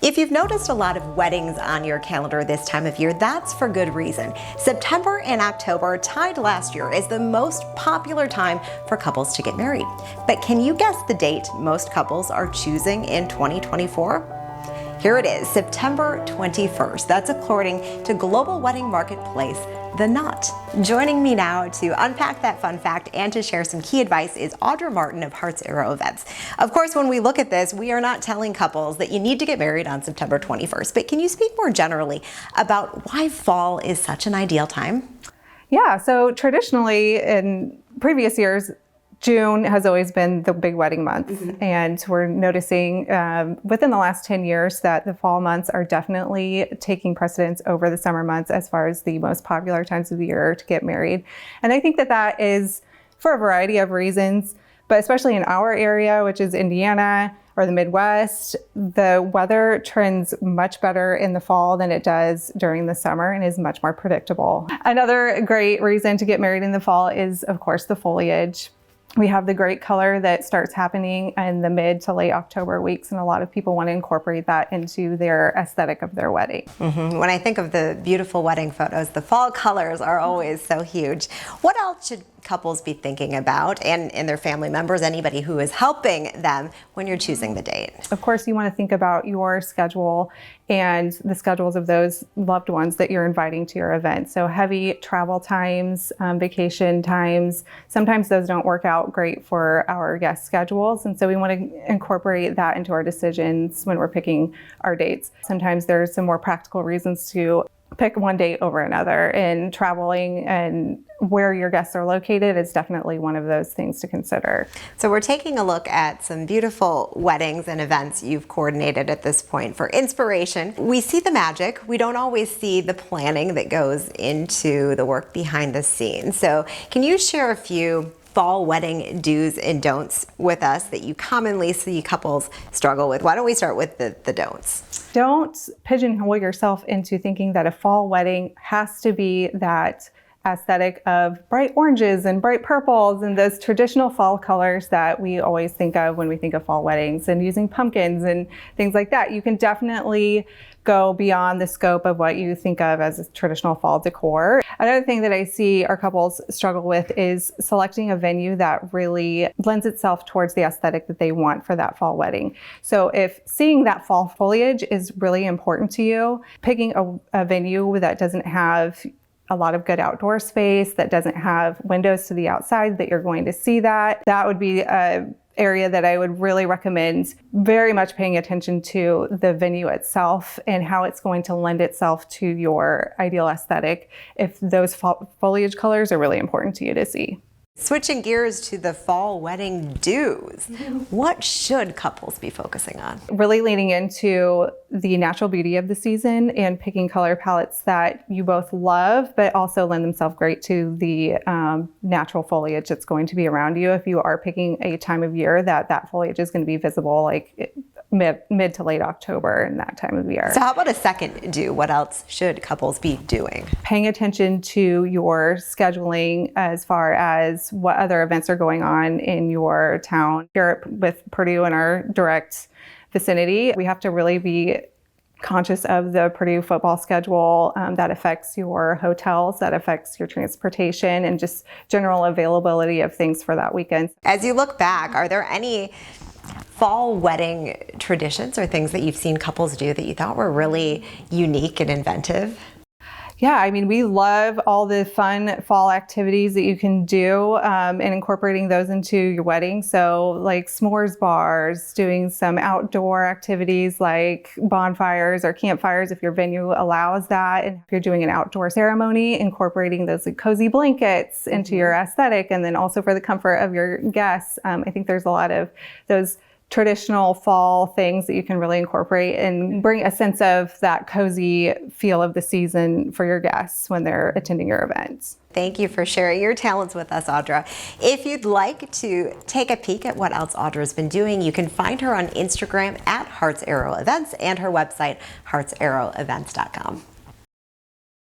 If you've noticed a lot of weddings on your calendar this time of year, that's for good reason. September and October, tied last year, is the most popular time for couples to get married. But can you guess the date most couples are choosing in 2024? Here it is, September 21st. That's according to global wedding marketplace, The Knot. Joining me now to unpack that fun fact and to share some key advice is Audra Martin of Hearts Arrow Events. Of course, when we look at this, we are not telling couples that you need to get married on September 21st, but can you speak more generally about why fall is such an ideal time? Yeah, so traditionally in previous years, June has always been the big wedding month, and we're noticing within the last 10 years that the fall months are definitely taking precedence over the summer months as far as the most popular times of the year to get married. And I think that that is for a variety of reasons, but especially in our area, which is Indiana or the Midwest, the weather trends much better in the fall than it does during the summer and is much more predictable. Another great reason to get married in the fall is, of course, the foliage. We have the great color that starts happening in the mid to late October weeks, and a lot of people want to incorporate that into their aesthetic of their wedding. When I think of the beautiful wedding photos, the fall colors are always so huge. What else should couples be thinking about, and their family members, anybody who is helping them when you're choosing the date? Of course, you want to think about your schedule and the schedules of those loved ones that you're inviting to your event. So heavy travel times, vacation times, sometimes those don't work out great for our guest schedules. And so we want to incorporate that into our decisions when we're picking our dates. Sometimes there's some more practical reasons to pick one date over another, and traveling and where your guests are located is definitely one of those things to consider. So we're taking a look at some beautiful weddings and events you've coordinated at this point for inspiration. We see the magic. We don't always see the planning that goes into the work behind the scenes. So can you share a few fall wedding do's and don'ts with us that you commonly see couples struggle with? Why don't we start with the don'ts? Don't pigeonhole yourself into thinking that a fall wedding has to be that aesthetic of bright oranges and bright purples and those traditional fall colors that we always think of when we think of fall weddings, and using pumpkins and things like that. You can definitely go beyond the scope of what you think of as a traditional fall decor. Another thing that I see our couples struggle with is selecting a venue that really lends itself towards the aesthetic that they want for that fall wedding. So if seeing that fall foliage is really important to you, picking a venue that doesn't have a lot of good outdoor space, that doesn't have windows to the outside that you're going to see that would be a area that I would really recommend very much paying attention to the venue itself and how it's going to lend itself to your ideal aesthetic if those foliage colors are really important to you to see. Switching gears to the fall wedding do's, what should couples be focusing on? Really leaning into the natural beauty of the season and picking color palettes that you both love, but also lend themselves great to the natural foliage that's going to be around you. If you are picking a time of year that foliage is going to be visible, like mid to late October and that time of year. So how about a second do? What else should couples be doing? Paying attention to your scheduling as far as what other events are going on in your town. Here with Purdue in our direct vicinity, we have to really be conscious of the Purdue football schedule that affects your hotels, that affects your transportation, and just general availability of things for that weekend. As you look back, are there any fall wedding traditions or things that you've seen couples do that you thought were really unique and inventive? Yeah, I mean, we love all the fun fall activities that you can do and incorporating those into your wedding. So like s'mores bars, doing some outdoor activities like bonfires or campfires if your venue allows that. And if you're doing an outdoor ceremony, incorporating those like cozy blankets into your aesthetic, and then also for the comfort of your guests. I think there's a lot of those traditional fall things that you can really incorporate and bring a sense of that cozy feel of the season for your guests when they're attending your events. Thank you for sharing your talents with us, Audra. If you'd like to take a peek at what else Audra's been doing, you can find her on Instagram at Hearts Arrow Events and her website, heartsarrowevents.com.